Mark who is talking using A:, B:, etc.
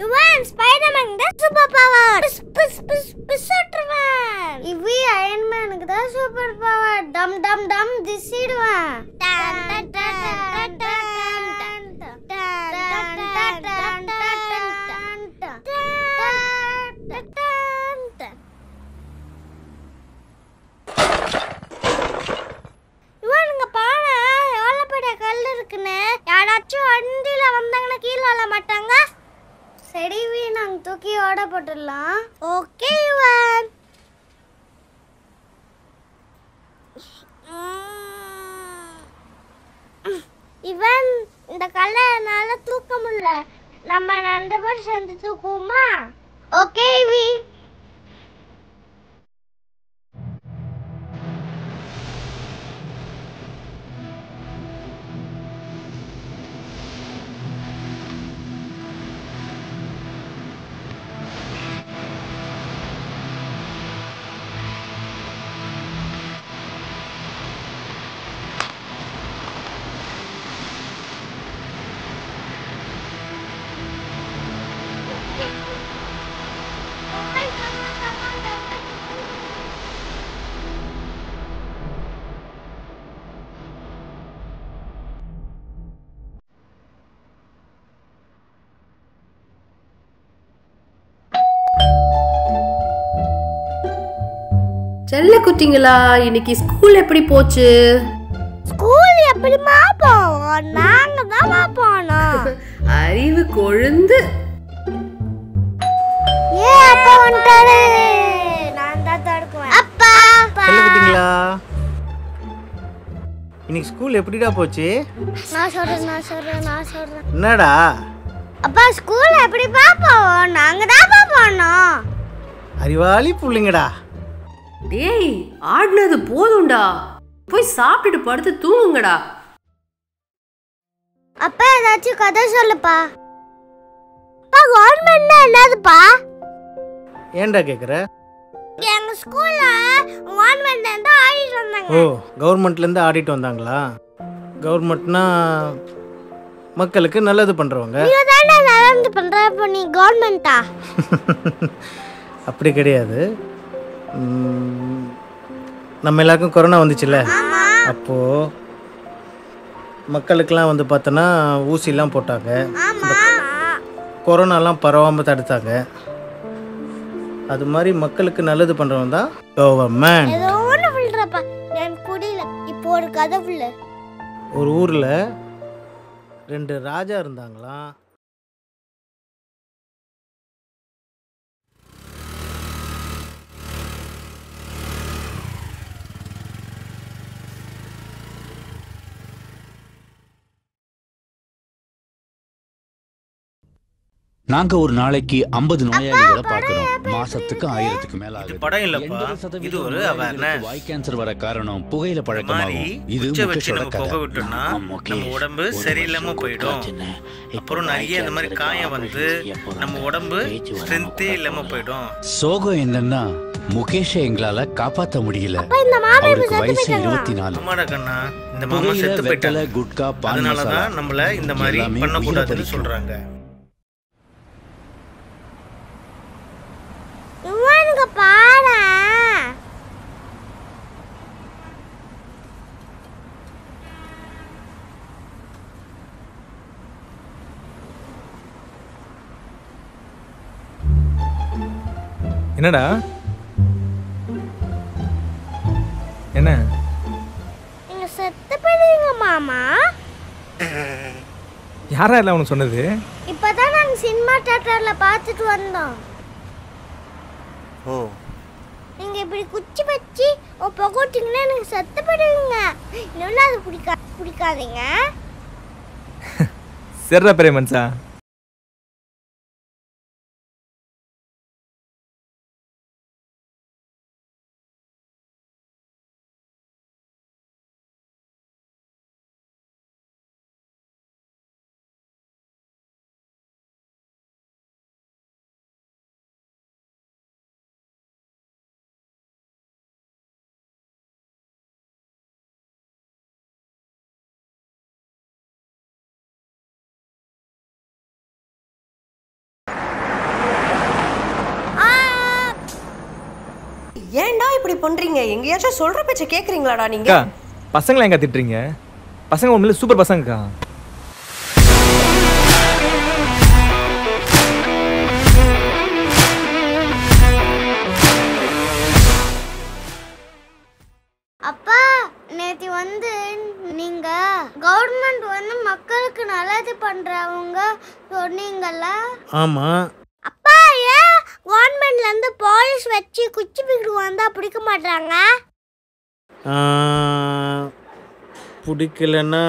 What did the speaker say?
A: இவன் ஸ்பைடர்மேன் தான் super power. பிஸ் பிஸ் பிஸ் ஓட்டுவான். இவி அயன்மேனுக்கு தான் சூப்பர் பவர். டம் டம் டம் திசிடுவான். இவனுங்க பாரு எவ்வளவு பெரிய கல் இருக்குன்னு. யாராச்சும் வண்டியில வந்தாங்கன்னா கீழே விழ மாட்டாங்க. சரி நாங்க தூக்கி ஓட போட்டுடலாம். ஓகே இவன். இவன் இந்த கல்லைனால தூக்க முடியல. நம்ம 2 பேரும் சேர்ந்து தூக்குவோமா? Okay we.
B: செல்ல குட்டிங்களா, இன்னைக்கு ஸ்கூல் எப்படி போச்சு?
A: ஸ்கூல் எப்படிமா போவோம்? நாங்க தான் போனோம்.
B: அறிவு கொழுந்து.
A: ஏ அப்பா வந்துட்டாரு. நான் தான் தடுக்குவேன். அப்பா
C: செல்ல குட்டிங்களா, இன்னைக்கு ஸ்கூல் எப்படிடா போச்சு?
A: நான் சொல்றேன்.
C: என்னடா?
A: அப்பா ஸ்கூல் எப்படி போவோம்? நாங்க தான் போனோம்.
C: அறிவாளி புள்ளைங்கடா.
B: டேய், ஆடுனது போதும்டா. போய் சாப்பிட்டுட்டு படுத்து தூங்குங்கடா.
A: அப்பா ஏதாச்சும் கதை சொல்லுப்பா. அப்பா கவர்மெண்ட்னா என்னதுப்பா?
C: ஏன்டா கேக்குற?
A: எங்க ஸ்கூல்ல கவர்மெண்ட்ல இருந்து ஆடிட்டு வந்தாங்க.
C: ஓ, கவர்மெண்ட்ல இருந்து ஆடிட்டு வந்தாங்களா? கவர்மெண்ட்னா மக்களுக்கு நல்லது பண்றவங்க.
A: நீங்க தானே நல்லது பண்ற. அப்ப நீ கவர்மெண்டா?
C: அப்படி கிடையாது. நம்ம எல்லாருக்கும் கொரோனா வந்துச்சுல்ல, அப்போ மக்களுக்கெல்லாம் வந்து பார்த்தோன்னா ஊசிலாம் போட்டாங்க. கொரோனாலாம் பரவாமல் தடுத்தாங்க. அது மாதிரி மக்களுக்கு நல்லது பண்ணுறவங்க தான் கவர்மெண்ட்.
A: ஏதோ ஒன்று சொல்கிறப்பா, நான் புரியல. இப்போ ஒரு கதை புள்ள.
C: ஒரு ஊரில் 2 ராஜா இருந்தாங்களாம்.
D: நாங்க ஒரு நாளைக்கு 50 நோயாளிகளை பார்க்கிறோம். மாசத்துக்கு 1000க்கு மேல ஆகுது.
C: படம் இல்லப்பா, இது ஒரு அவேர்னஸ்.
D: வாய் கேன்சர் வர காரணம் புகையில பழக்கமாகும். இது
C: நம்ம புகை விட்டோம்னா நம்ம உடம்பு சரியில்லாம போயிடும். அப்புறம் நிறைய இந்த மாதிரி காயம் வந்து நம்ம உடம்பு ஸ்ட்ரென்த்தே இல்லாம போயிடும்.
D: சோகம் என்னன்னா முகேஷை எங்களால காப்பாற்ற முடியல. அவருக்கு வயசு 24.
C: ஆமாடா கண்ணா, இந்த மாமா செத்து போயிட்டால.
D: குட்கா பான்
C: அதனாலதான் நம்மள இந்த மாதிரி பண்ணக்கூடாதுன்னு சொல்றாங்க.
A: இவனுங்க பாரு.
E: என்னடா? என்ன?
A: நீங்க செத்து போயிடுவீங்க மாமா.
E: யாரா இல்லை உனக்கு சொன்னது?
A: இப்பதான் நாங்க சினிமா தியேட்டர்ல பார்த்துட்டு வந்தோம்.
C: ஓ,
A: நீங்க இப்படி குச்சி வச்சு புகட்டிங்கன்னா எனக்கு செத்து போயிடுவீங்க. இன்னொன்னு அது பிடிக்காதீங்க.
E: சரிடா பெரிய மனுஷா.
F: ஏன்டா இப்படி பண்றீங்க? எங்கேயாச்சும் சொல்ற பேச்ச கேக்குறீங்களாடா நீங்க?
E: அக்கா பசங்களை எங்க திட்டுறீங்க? பசங்க உண்மையில சூப்பர் பசங்கக்கா.
A: அப்பா நேத்து வந்து நீங்க கவர்மெண்ட் வந்து மக்களுக்கு நல்லது பண்றவங்க சொன்னீங்கல்ல?
C: ஆமா.
A: அப்பா ஏன் கவர்மெண்ட்ல இருந்து போலீஸ் வச்சு குச்சி பிடிக்க வந்தா பிடிக்க மாட்டாங்க?
C: பிடிக்கலன்னா